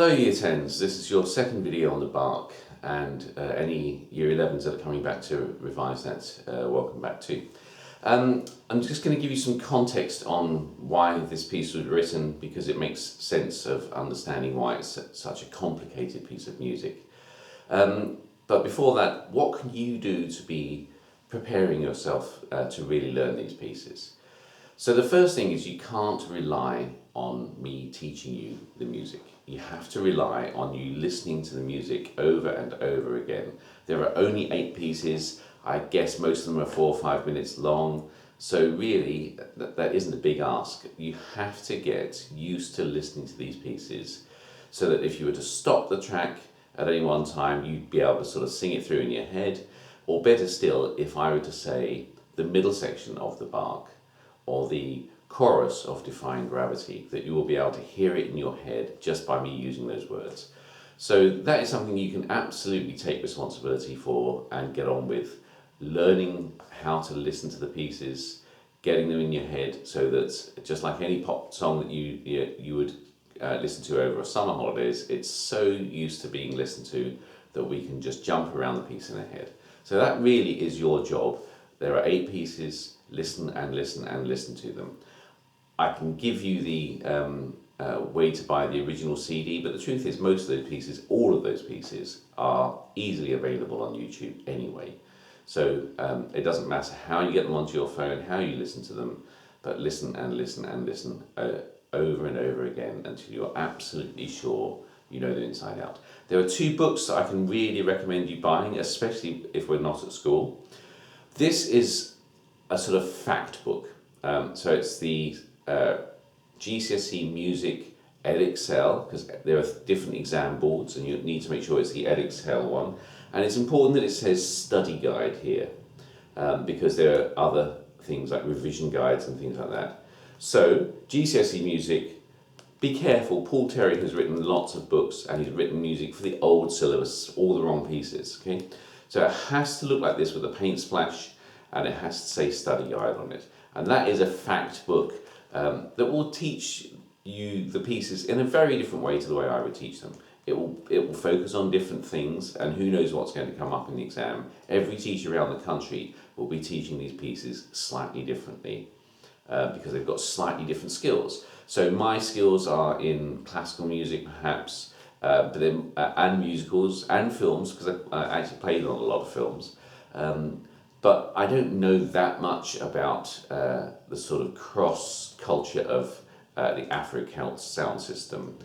Hello Year 10s, this is your second video on the Bach, and any Year 11s that are coming back to revise that, welcome back too. I'm just going to give you some context on why this piece was written, because it makes sense of understanding why it's such a complicated piece of music. But before that, what can you do to be preparing yourself to really learn these pieces? So the first thing is you can't rely on me teaching you the music. You have to rely on you listening to the music over and over again. There are only 8 pieces. I guess most of them are 4 or 5 minutes long. So really, that isn't a big ask. You have to get used to listening to these pieces so that if you were to stop the track at any one time, you'd be able to sort of sing it through in your head. Or better still, if I were to say the middle section of the Bach, or the chorus of Defying Gravity, that you will be able to hear it in your head just by me using those words. So that is something you can absolutely take responsibility for and get on with, learning how to listen to the pieces, getting them in your head, so that just like any pop song that you would listen to over a summer holidays, it's so used to being listened to that we can just jump around the piece in our head. So that really is your job. There are 8 pieces. Listen and listen and listen to them. I can give you the way to buy the original CD, but the truth is most of those pieces, all of those pieces, are easily available on YouTube anyway. So it doesn't matter how you get them onto your phone, how you listen to them, but listen and listen and listen over and over again until you're absolutely sure you know them inside out. There are 2 books that I can really recommend you buying, especially if we're not at school. This is a sort of fact book. So it's the GCSE Music Edexcel, because there are different exam boards and you need to make sure it's the Edexcel one. And it's important that it says study guide here, because there are other things like revision guides and things like that. So GCSE Music, be careful, Paul Terry has written lots of books and he's written music for the old syllabus, all the wrong pieces, okay? So it has to look like this with a paint splash, and it has to say study guide on it. And that is a fact book that will teach you the pieces in a very different way to the way I would teach them. It will focus on different things, and who knows what's going to come up in the exam. Every teacher around the country will be teaching these pieces slightly differently because they've got slightly different skills. So my skills are in classical music perhaps, but then, and musicals and films, because I actually played on a lot of films. But I don't know that much about the sort of cross culture of the Afro-Celt sound system.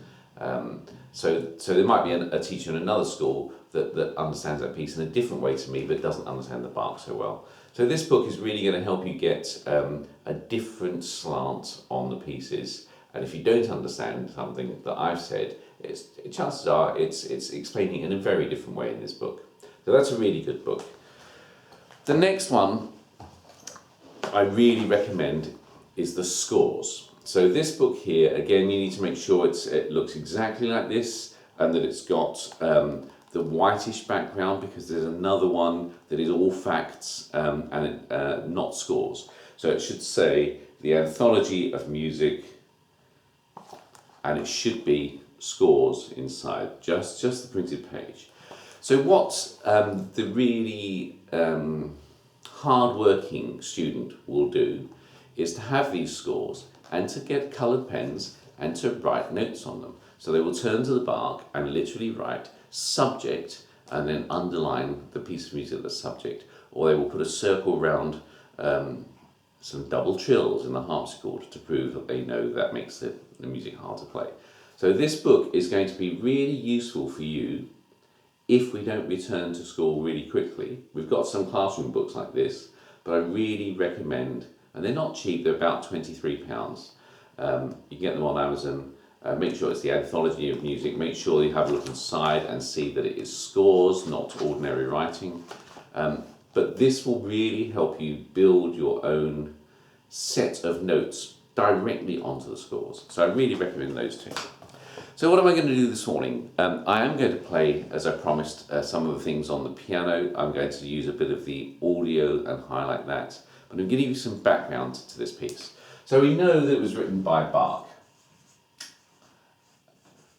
So there might be a teacher in another school that understands that piece in a different way to me, but doesn't understand the Bach so well. So this book is really going to help you get a different slant on the pieces. And if you don't understand something that I've said, chances are it's explaining in a very different way in this book. So that's a really good book. The next one I really recommend is the scores. So this book here, again, you need to make sure it looks exactly like this, and that it's got the whitish background, because there's another one that is all facts and not scores. So it should say the Anthology of Music, and it should be scores inside, just the printed page. So what the really hard-working student will do is to have these scores and to get coloured pens and to write notes on them. So they will turn to the Bach and literally write subject and then underline the piece of music that's subject, or they will put a circle around some double trills in the harpsichord to prove that they know that makes the music hard to play. So this book is going to be really useful for you if we don't return to school really quickly. We've got some classroom books like this, but I really recommend, and they're not cheap, they're about £23. You can get them on Amazon. Make sure it's the Anthology of Music. Make sure you have a look inside and see that it is scores, not ordinary writing. But this will really help you build your own set of notes directly onto the scores. So I really recommend those 2. So what am I going to do this morning? I am going to play, as I promised, some of the things on the piano. I'm going to use a bit of the audio and highlight that. But I'm giving you some background to this piece. So we know that it was written by Bach.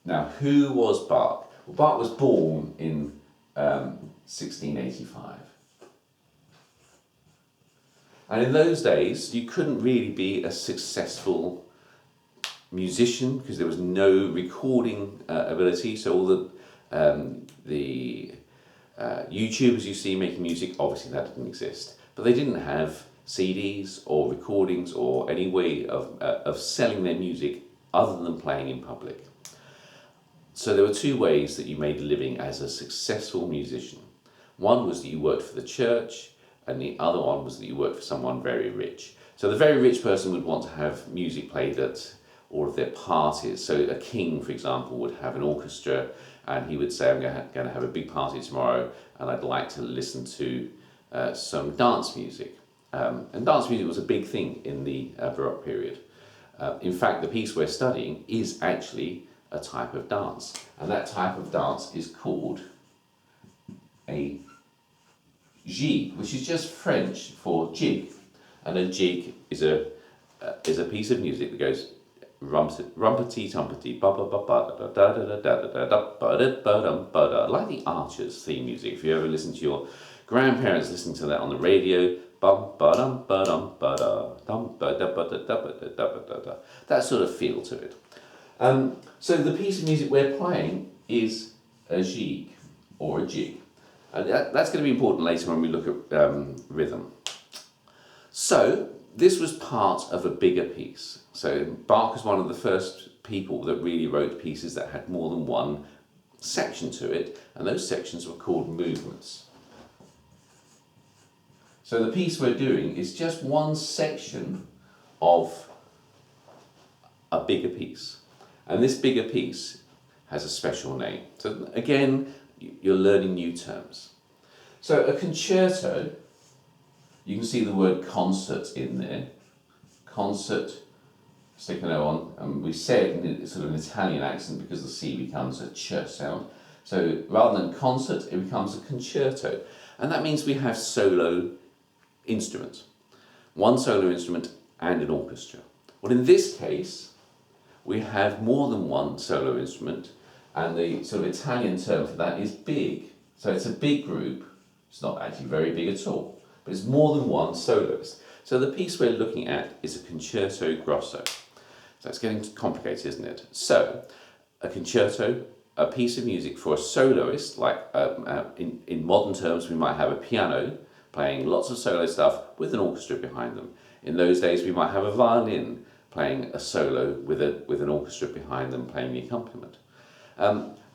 Now, who was Bach? Well, Bach was born in 1685. And in those days, you couldn't really be a successful musician because there was no recording ability. So all the YouTubers you see making music, obviously that didn't exist. But they didn't have CDs or recordings or any way of selling their music other than playing in public. So there were two ways that you made a living as a successful musician. One was that you worked for the church, and the other one was that you worked for someone very rich. So the very rich person would want to have music played at all of their parties. So a king, for example, would have an orchestra, and he would say, I'm going to have a big party tomorrow, and I'd like to listen to some dance music. And dance music was a big thing in the Baroque period. In fact, the piece we're studying is actually a type of dance, and that type of dance is called a jig, which is just French for jig. And a jig is a piece of music that goes rumpety tumpety ba ba ba ba da da da da da da da ba da ba dum ba da, like the Archers theme music. If you ever listen to your grandparents listening to that on the radio, bum ba dum ba dum ba da dum ba da ba da da ba da da ba da da, that sort of feel to it. So the piece of music we're playing is a jig or a jig. And that's going to be important later when we look at rhythm. So this was part of a bigger piece. So Bach was one of the first people that really wrote pieces that had more than one section to it, and those sections were called movements. So the piece we're doing is just one section of a bigger piece. And this bigger piece has a special name. So again, you're learning new terms. So a concerto, you can see the word concert in there. Concert, stick an O on, and we say it in sort of an Italian accent because the C becomes a ch sound. So rather than concert, it becomes a concerto. And that means we have solo instruments. One solo instrument and an orchestra. Well, in this case, we have more than one solo instrument, and the sort of Italian term for that is big. So it's a big group. It's not actually very big at all, but it's more than one soloist. So the piece we're looking at is a concerto grosso. So it's getting complicated, isn't it? So a concerto, a piece of music for a soloist, like in modern terms we might have a piano playing lots of solo stuff with an orchestra behind them. In those days we might have a violin playing a solo with an orchestra behind them playing the accompaniment.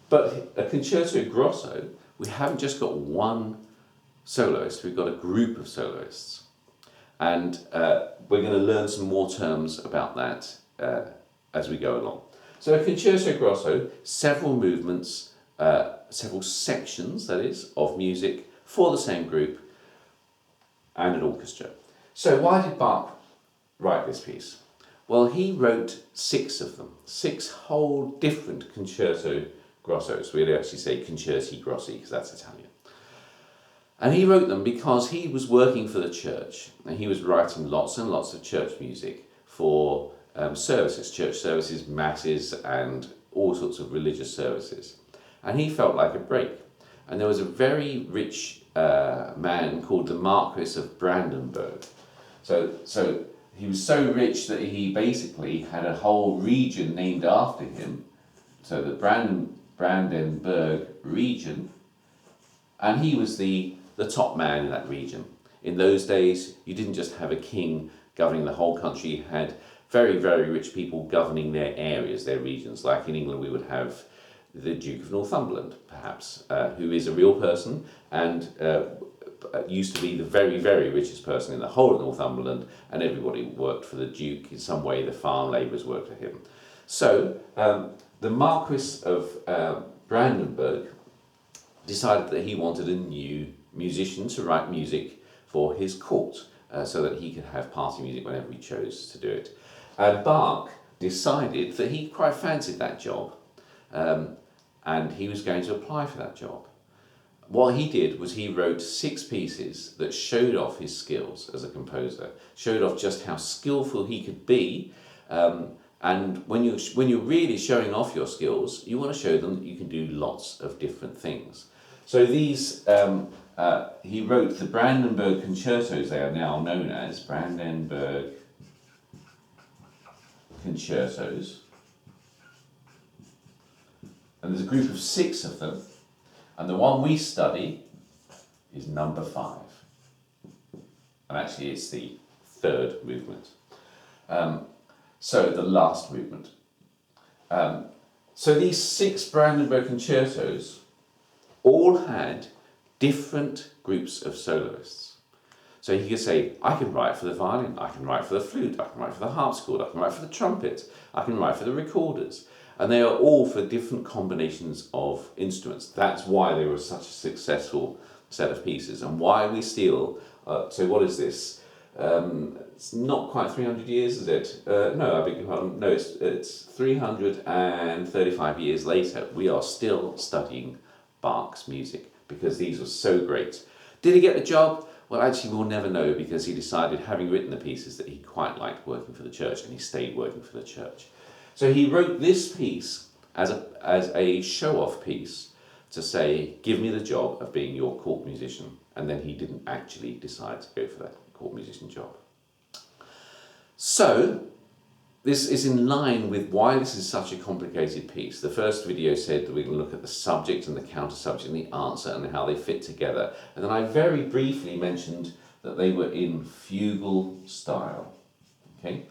But a concerto grosso, we haven't just got one soloist, we've got a group of soloists. And we're going to learn some more terms about that as we go along. So a concerto grosso, several movements, several sections, that is, of music for the same group and an orchestra. So why did Bach write this piece? Well, he wrote 6 of them, 6 whole different concerto grossos. We'd actually say concerti grossi because that's Italian. And he wrote them because he was working for the church, and he was writing lots and lots of church music for services, church services, masses, and all sorts of religious services. And he felt like a break. And there was a very rich man called the Marquis of Brandenburg. So he was so rich that he basically had a whole region named after him. So the Brandenburg region, and he was the top man in that region. In those days, you didn't just have a king governing the whole country, you had very, very rich people governing their areas, their regions. Like in England, we would have the Duke of Northumberland, perhaps, who is a real person and used to be the very, very richest person in the whole of Northumberland, and everybody worked for the Duke in some way. The farm labourers worked for him. So the Marquis of Brandenburg decided that he wanted a new musician to write music for his court so that he could have party music whenever he chose to do it. And Bach decided that he quite fancied that job and he was going to apply for that job. What he did was he wrote 6 pieces that showed off his skills as a composer, showed off just how skillful he could be, And when you're really showing off your skills, you want to show them that you can do lots of different things. So these, he wrote the Brandenburg concertos. They are now known as Brandenburg concertos. And there's a group of 6 of them. And the one we study is number 5. And actually it's the 3rd movement. So the last movement. So these 6 Brandenburg concertos all had different groups of soloists. So he could say, I can write for the violin, I can write for the flute, I can write for the harpsichord, I can write for the trumpet, I can write for the recorders. And they are all for different combinations of instruments. That's why they were such a successful set of pieces, and why we still, so what is this? It's not quite 300 years, is it? No, I beg your pardon. No, it's 335 years later. We are still studying Bach's music because these were so great. Did he get the job? Well, actually, we'll never know, because he decided, having written the pieces, that he quite liked working for the church, and he stayed working for the church. So he wrote this piece as a show-off piece to say, give me the job of being your court musician. And then he didn't actually decide to go for that court musician job. So this is in line with why this is such a complicated piece. The first video said that we're going to look at the subject and the counter-subject and the answer and how they fit together. And then I very briefly mentioned that they were in fugal style. Okay?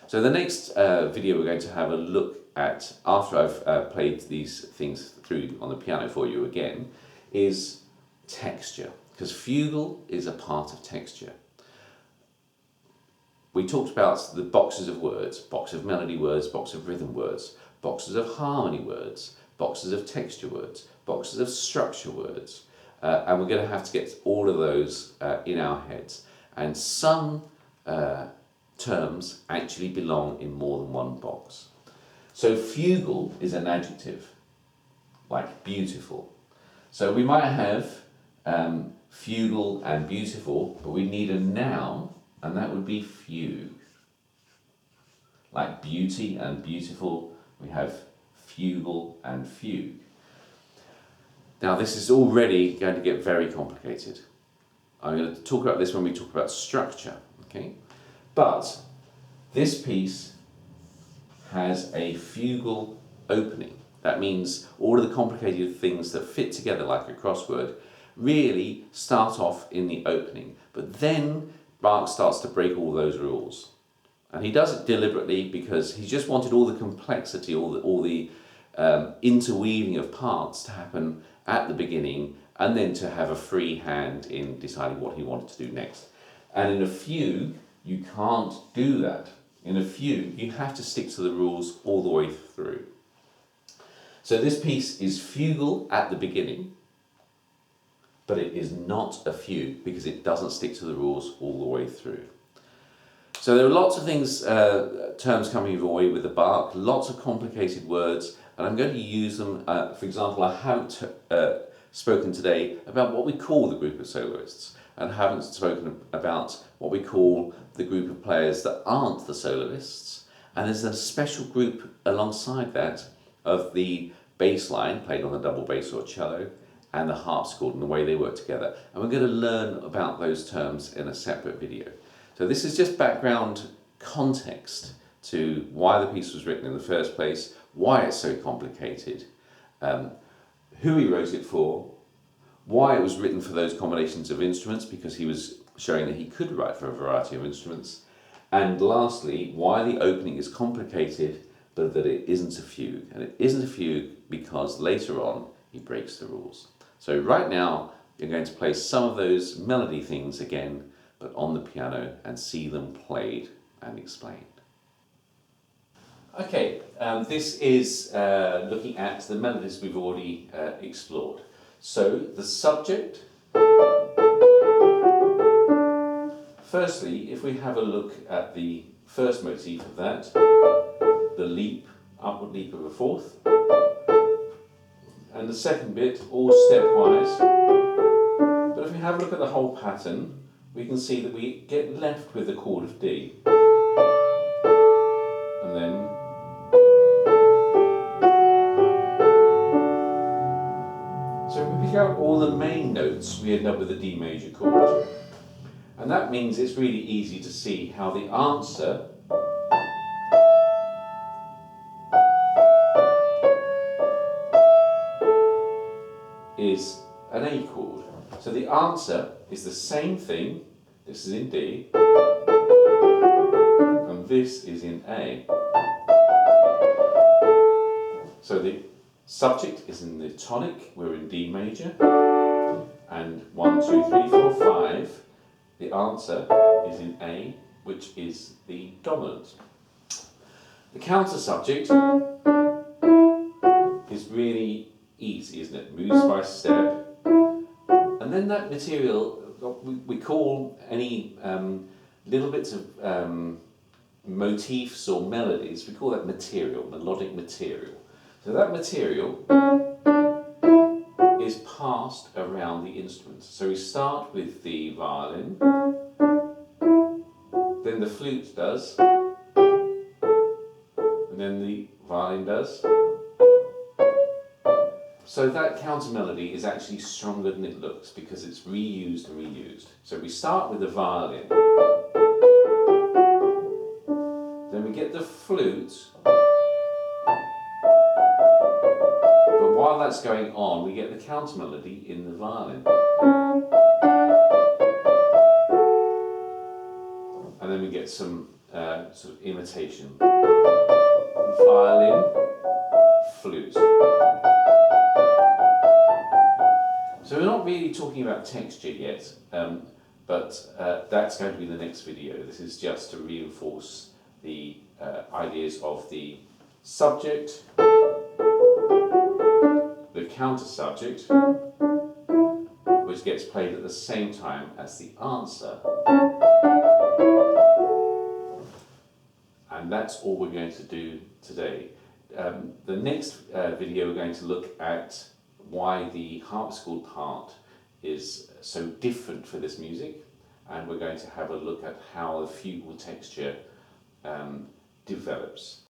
So the next video we're going to have a look at, after I've played these things through on the piano for you again, is texture. Because fugal is a part of texture. We talked about the boxes of words, box of melody words, box of rhythm words, boxes of harmony words, boxes of texture words, boxes of structure words. And we're going to have to get all of those in our heads. And some terms actually belong in more than one box. So fugal is an adjective, like beautiful. So we might have fugal and beautiful, but we need a noun, and that would be fugue. Like beauty and beautiful, we have fugal and fugue. Now this is already going to get very complicated. I'm going to talk about this when we talk about structure, okay? But this piece has a fugal opening. That means all of the complicated things that fit together like a crossword really start off in the opening. But then Bach starts to break all those rules. And he does it deliberately because he just wanted all the complexity, all the interweaving of parts to happen at the beginning, and then to have a free hand in deciding what he wanted to do next. And in a fugue, you can't do that. In a fugue, you have to stick to the rules all the way through. So this piece is fugal at the beginning, but it is not a fugue because it doesn't stick to the rules all the way through. So there are lots of things, terms coming your way with the Bach, lots of complicated words, and I'm going to use them. For example, I haven't spoken today about what we call the group of soloists, and haven't spoken about what we call the group of players that aren't the soloists. And there's a special group alongside that of the bass line, played on the double bass or cello, and the harpsichord, and the way they work together. And we're going to learn about those terms in a separate video. So this is just background context to why the piece was written in the first place, why it's so complicated, who he wrote it for, why it was written for those combinations of instruments, because he was showing that he could write for a variety of instruments, and lastly, why the opening is complicated, but that it isn't a fugue. And it isn't a fugue because later on he breaks the rules. So right now you're going to play some of those melody things again, but on the piano, and see them played and explained. Okay, this is looking at the melodies we've already explored. So the subject, firstly, if we have a look at the first motif of that, the leap, upward leap of a fourth, and the second bit, all stepwise. But if we have a look at the whole pattern, we can see that we get left with the chord of D, and then take out all the main notes, we end up with a D major chord. And that means it's really easy to see how the answer is an A chord. So the answer is the same thing. This is in D, and this is in A. So the subject is in the tonic, we're in D major, and 1, 2, 3, 4, 5, the answer is in A, which is the dominant. The counter subject is really easy, isn't it? Moves by step, and then that material, we call any little bits of motifs or melodies, we call that material, melodic material. So that material is passed around the instruments. So we start with the violin, then the flute does, and then the violin does. So that counter melody is actually stronger than it looks because it's reused and reused. So we start with the violin, then we get the flute, but while that's going on we get the counter melody in the violin. And then we get some sort of imitation. Violin, flute. So we're not really talking about texture yet, but that's going to be the next video. This is just to reinforce the ideas of the subject, the counter subject, which gets played at the same time as the answer. And that's all we're going to do today. The next video we're going to look at why the harpsichord part is so different for this music, and we're going to have a look at how the fugal texture develops.